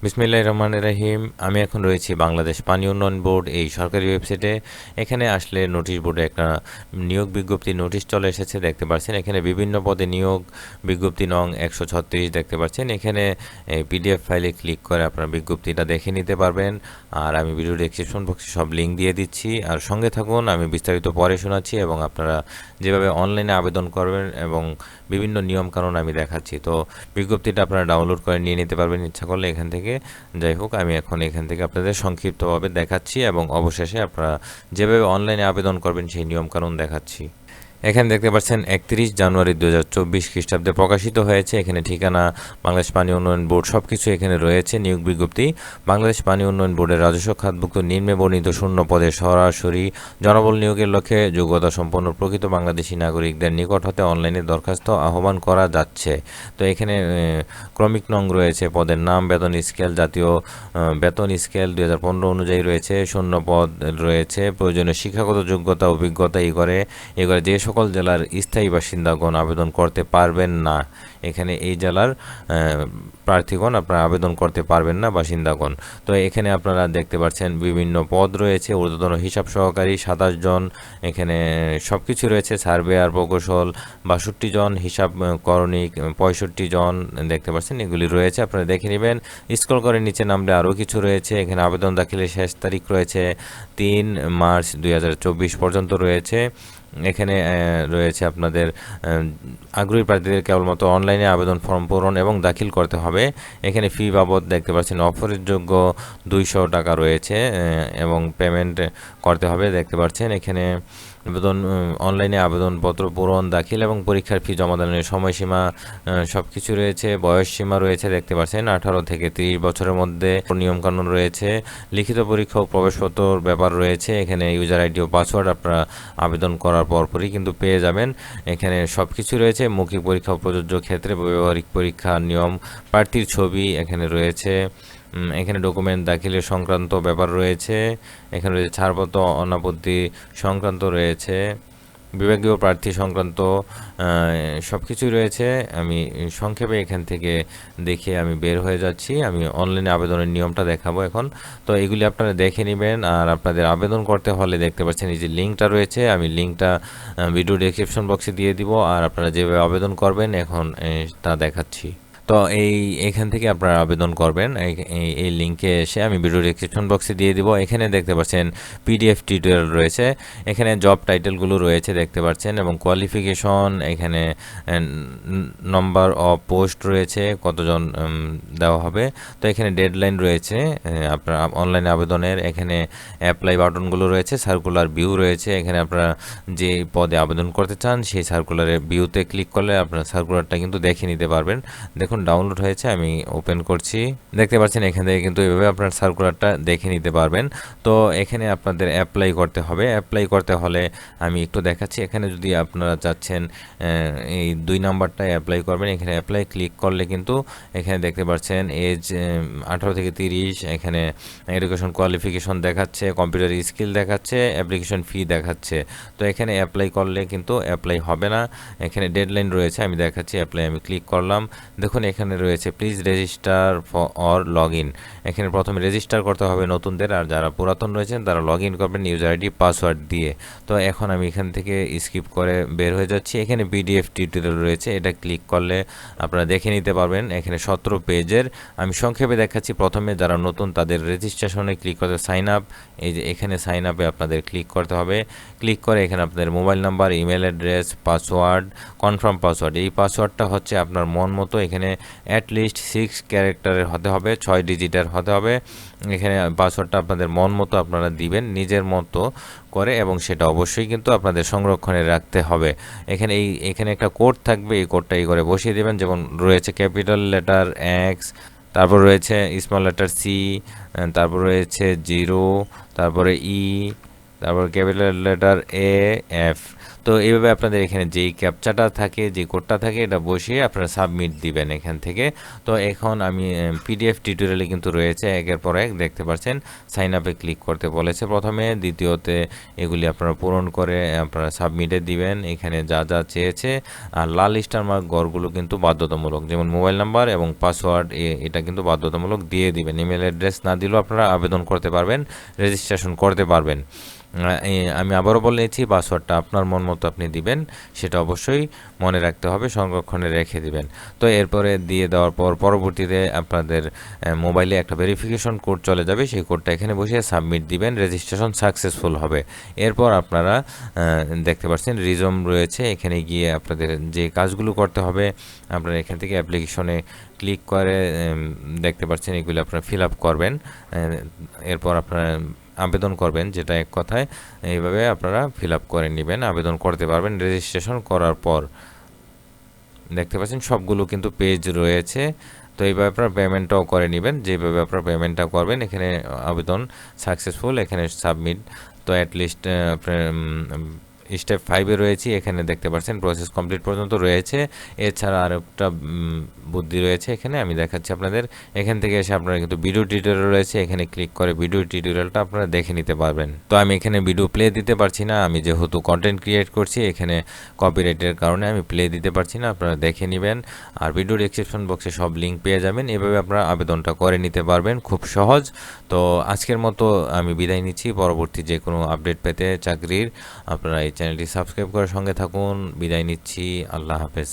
বিসমিল্লাহির রহমানির রহিম। আমি এখন রয়েছি বাংলাদেশ পানি উন্নয়ন বোর্ড এই সরকারি ওয়েবসাইটে। এখানে আসলে নোটিশ বোর্ডে একটা নিয়োগ বিজ্ঞপ্তি নোটিশ চলে এসেছে, দেখতে পাচ্ছেন। এখানে বিভিন্ন পদে নিয়োগ বিজ্ঞপ্তি নং 136 দেখতে পাচ্ছেন। এখানে পিডিএফ ফাইলে ক্লিক করে আপনারা বিজ্ঞপ্তিটা দেখে নিতে পারবেন। আর আমি ভিডিও ডেসক্রিপশন বক্সে সব লিঙ্ক দিয়ে দিচ্ছি, আর সঙ্গে থাকুন, আমি বিস্তারিত পরে শোনাচ্ছি এবং আপনারা যেভাবে অনলাইনে আবেদন করবেন এবং বিভিন্ন নিয়মকানুন আমি দেখাচ্ছি। তো বিজ্ঞপ্তিটা আপনারা ডাউনলোড করে নিয়ে নিতে পারবেন ইচ্ছা করলে এখান থেকে। যাই হোক, আমি এখন এখান থেকে আপনাদের সংক্ষিপ্তভাবে দেখাচ্ছি এবং অবশেষে আপনারা যেভাবে অনলাইনে আবেদন করবেন সেই নিয়মকানুন দেখাচ্ছি। এখানে দেখতে পাচ্ছেন 31 জানুয়ারি 2024 খ্রিস্টাব্দে প্রকাশিত হয়েছে। এখানে ঠিকানা, বাংলাদেশ পানি উন্নয়ন বোর্ড সব কিছু এখানে রয়েছে। নিয়োগ বিজ্ঞপ্তি: বাংলাদেশ পানি উন্নয়ন বোর্ডের রাজস্ব খাতভুক্ত নিম্নে বর্ণিত শূন্য পদে সরাসরি জনবল নিয়োগের লক্ষ্যে যোগ্যতা সম্পন্ন প্রকৃত বাংলাদেশি নাগরিকদের নিকট হতে অনলাইনে দরখাস্ত আহ্বান করা যাচ্ছে। তো এখানে ক্রমিক নং রয়েছে, পদের নাম, বেতন স্কেল, জাতীয় বেতন স্কেল 2015 অনুযায়ী রয়েছে, শূন্য পদ রয়েছে, প্রয়োজনীয় শিক্ষাগত যোগ্যতা অভিজ্ঞতা এগরে যে সকল জেলার স্থায়ী বাসিন্দাগণ আবেদন করতে পারবেন না। এখানে এই জেলার প্রার্থীগণ আপনারা আবেদন করতে পারবেন না, বাসিন্দাগণ। তো এখানে আপনারা দেখতে পাচ্ছেন বিভিন্ন পদ রয়েছে। ঊর্ধ্বতন হিসাব সহকারী 27 জন, এখানে সব কিছু রয়েছে। সার্ভেয়ার প্রকৌশল 62 জন, হিসাব করণিক 65 জন দেখতে পাচ্ছেন, এগুলি রয়েছে, আপনারা দেখে নেবেন। স্ক্রল করে নিচে নামলে আরও কিছু রয়েছে। এখানে আবেদন দাখিলের শেষ তারিখ রয়েছে 3 মার্চ 2024 পর্যন্ত রয়েছে। এখানে রয়েছে আপনাদের আগ্রহী প্রার্থীদের কেবলমাত্র অনলাইনে আবেদন ফর্ম পূরণ এবং দাখিল করতে হবে। এখানে ফি বাবদ দেখতে পাচ্ছেন অফারের যোগ্য 200 টাকা রয়েছে এবং পেমেন্ট করতে হবে, দেখতে পাচ্ছেন। এখানে অনলাইনে আবেদনপত্র পূরণ, দাখিল এবং পরীক্ষার ফি জমা দানের সময়সীমা সব কিছু রয়েছে। বয়স সীমা রয়েছে, দেখতে পাচ্ছেন 18 থেকে 30 বছরের মধ্যে। নিয়মকানুন রয়েছে। লিখিত পরীক্ষা ও প্রবেশপত্রর ব্যাপার রয়েছে। এখানে ইউজার আইডি ও পাসওয়ার্ড আপনারা আবেদন করার পরপরই কিন্তু পেয়ে যাবেন। এখানে সব কিছু রয়েছে। মৌখিক পরীক্ষা প্রযোজ্য ক্ষেত্রে ব্যবহারিক পরীক্ষার নিয়ম, প্রার্থীর ছবি এখানে রয়েছে। এখানে ডকুমেন্ট দাখিলের সংক্রান্ত ব্যাপার রয়েছে। এখানে রয়েছে ছাড়পত্র অনাপত্তি সংক্রান্ত রয়েছে, বিভাগীয় প্রার্থী সংক্রান্ত সব কিছুই রয়েছে। আমি সংক্ষেপে এখান থেকে দেখে আমি বের হয়ে যাচ্ছি। আমি অনলাইনে আবেদনের নিয়মটা দেখাবো এখন। তো এগুলি আপনারা দেখে নেবেন। আর আপনাদের আবেদন করতে হলে দেখতে পাচ্ছেন এই যে লিঙ্কটা রয়েছে, আমি লিঙ্কটা ভিডিও ডেসক্রিপশন বক্সে দিয়ে দিব। আর আপনারা যেভাবে আবেদন করবেন এখন তা দেখাচ্ছি। তো এখান থেকে আপনারা আবেদন করবেন। এই লিঙ্কে এসে আমি ভিডিও ডেসক্রিপশন বক্সে দিয়ে দিব। এখানে দেখতে পাচ্ছেন পিডিএফ টিউটোরিয়াল রয়েছে। এখানে জব টাইটেলগুলো রয়েছে, দেখতে পাচ্ছেন, এবং কোয়ালিফিকেশন, এখানে নম্বর অফ পোস্ট রয়েছে, কতজন দেওয়া হবে। তো এখানে ডেডলাইন রয়েছে আপনার অনলাইনে আবেদনের। এখানে অ্যাপ্লাই বাটনগুলো রয়েছে, সার্কুলার ভিউ রয়েছে। এখানে আপনারা যে পদে আবেদন করতে চান সেই সার্কুলারের ভিউতে ক্লিক করলে আপনার সার্কুলারটা কিন্তু দেখে নিতে পারবেন। দেখুন ডাউনলোড হয়েছে, আমি ওপেন করছি। দেখতে পাচ্ছেন এখান থেকে কিন্তু এইভাবে আপনার সার্কুলারটা দেখে নিতে পারবেন। তো এখানে আপনাদের অ্যাপ্লাই করতে হবে। অ্যাপ্লাই করতে হলে আমি একটু দেখাচ্ছি। এখানে যদি আপনারা চাচ্ছেন এই 2 নাম্বারটায় অ্যাপ্লাই করবেন, এখানে অ্যাপ্লাই ক্লিক করলে কিন্তু এখানে দেখতে পাচ্ছেন এজ 18 থেকে 30, এখানে এডুকেশন কোয়ালিফিকেশন দেখাচ্ছে, কম্পিউটার স্কিল দেখাচ্ছে, অ্যাপ্লিকেশন ফি দেখাচ্ছে। তো এখানে অ্যাপ্লাই করলে কিন্তু অ্যাপ্লাই হবে না। এখানে ডেডলাইন রয়েছে, আমি দেখাচ্ছি। অ্যাপ্লাই আমি ক্লিক করলাম। দেখুন এখানে রয়েছে please register or log in. এখানে প্রথমে রেজিস্টার করতে হবে নতুনদের, আর যারা পুরাতন রয়েছেন তারা লগ ইন করবেন ইউজার আইডি পাসওয়ার্ড দিয়ে। তো এখন আমি এখান থেকে স্কিপ করে বের হয়ে যাচ্ছি। এখানে পিডিএফ টিউটোরিয়াল রয়েছে, এটা ক্লিক করলে আপনারা দেখে নিতে পারবেন। এখানে 17 পেজের। আমি সংক্ষেপে দেখাচ্ছি। প্রথমে যারা নতুন তাদের রেজিস্ট্রেশনে ক্লিক করতে সাইন আপ, এই যে এখানে সাইন আপে আপনাদের ক্লিক করতে হবে। ক্লিক করে এখানে আপনাদের mobile number, email address, password, confirm password, এই পাসওয়ার্ডটা হচ্ছে আপনার মন মতো। এখানে অ্যাটলিস্ট 6 ক্যারেক্টারের হতে হবে, 6 ডিজিটের হতে হবে। এখানে পাসওয়ার্ডটা আপনাদের মন মতো আপনারা দিবেন, নিজের মতো করে, এবং সেটা অবশ্যই কিন্তু আপনাদের সংরক্ষণে রাখতে হবে। এখানে একটা কোড থাকবে, এই কোডটা এই করে বসিয়ে দেবেন। যেমন রয়েছে ক্যাপিটাল লেটার এক্স, তারপর রয়েছে স্মল লেটার সি, তারপর রয়েছে 0, তারপরে ই, তারপর ক্যাপিটাল লেটার এ এফ। তো এইভাবে আপনাদের এখানে যেই ক্যাপচাটা থাকে, যে কোডটা থাকে, এটা বসিয়ে আপনারা সাবমিট দিবেন এখান থেকে। তো এখন আমি পিডিএফ টিউটোরিয়ালে কিন্তু রয়েছে একের পর এক, দেখতে পাচ্ছেন সাইন আপে ক্লিক করতে বলেছে প্রথমে, দ্বিতীয়তে এগুলি আপনারা পূরণ করে আপনারা সাবমিটে দিবেন এখানে যা যা চেয়েছে। আর লাল স্টার মার্ক ঘরগুলো কিন্তু বাধ্যতামূলক, যেমন মোবাইল নাম্বার এবং পাসওয়ার্ড এটা কিন্তু বাধ্যতামূলক দিয়ে দিবেন। ইমেল অ্যাড্রেস না দিলেও আপনারা আবেদন করতে পারবেন, রেজিস্ট্রেশন করতে পারবেন। আমি আবারও বলেছি, পাসওয়ার্ডটা আপনার মন মতো আপনি দিবেন, সেটা অবশ্যই মনে রাখতে হবে, সংরক্ষণে রেখে দিবেন। তো এরপরে দিয়ে দেওয়ার পর পরবর্তীতে আপনাদের মোবাইলে একটা ভেরিফিকেশন কোড চলে যাবে, সেই কোডটা এখানে বসিয়ে সাবমিট দিবেন, রেজিস্ট্রেশন সাকসেসফুল হবে। এরপর আপনারা দেখতে পাচ্ছেন রিজুম রয়েছে, এখানে গিয়ে আপনাদের যে কাজগুলো করতে হবে আপনারা এখান থেকে অ্যাপ্লিকেশনে ক্লিক করে দেখতে পাচ্ছেন এগুলো আপনারা ফিল আপ করবেন। এরপর আপনারা আবেদন করবেন, যেটা এক কথায় এইভাবে আপনারা ফিল আপ করে নেবেন, আবেদন করতে পারবেন। রেজিস্ট্রেশন করার পর দেখতে পাচ্ছেন সবগুলো কিন্তু পেজ রয়েছে। তো এইভাবে আপনারা পেমেন্টটাও করে নেবেন, যেভাবে আপনারা পেমেন্টটা করবেন এখানে আবেদন সাকসেসফুল, এখানে সাবমিট। তো অ্যাটলিস্ট আপনার স্টেপ 5-এ রয়েছি, এখানে দেখতে পাচ্ছেন প্রসেস কমপ্লিট পর্যন্ত রয়েছে। এছাড়া আর একটা বুদ্ধি রয়েছে এখানে, আমি দেখাচ্ছি আপনাদের। এখান থেকে এসে আপনারা কিন্তু ভিডিও টিউটোরিয়াল রয়েছে, এখানে ক্লিক করে ভিডিও টিউটোরিয়ালটা আপনারা দেখে নিতে পারবেন। তো আমি এখানে ভিডিও প্লে দিতে পারছি না, আমি যেহেতু কন্টেন্ট ক্রিয়েট করছি এখানে কপিরাইটের কারণে আমি প্লে দিতে পারছি না, আপনারা দেখে নেবেন। আর ভিডিও ডেসক্রিপশন বক্সে সব লিঙ্ক পেয়ে যাবেন, এভাবে আপনারা আবেদনটা করে নিতে পারবেন, খুব সহজ। তো আজকের মতো আমি বিদায় নিচ্ছি, পরবর্তী যে কোনো আপডেট পেতে চাকরির আপনারা এই চ্যানেলটি সাবস্ক্রাইব করার সঙ্গে থাকুন। বিদায় নিচ্ছি, আল্লাহ হাফেজ।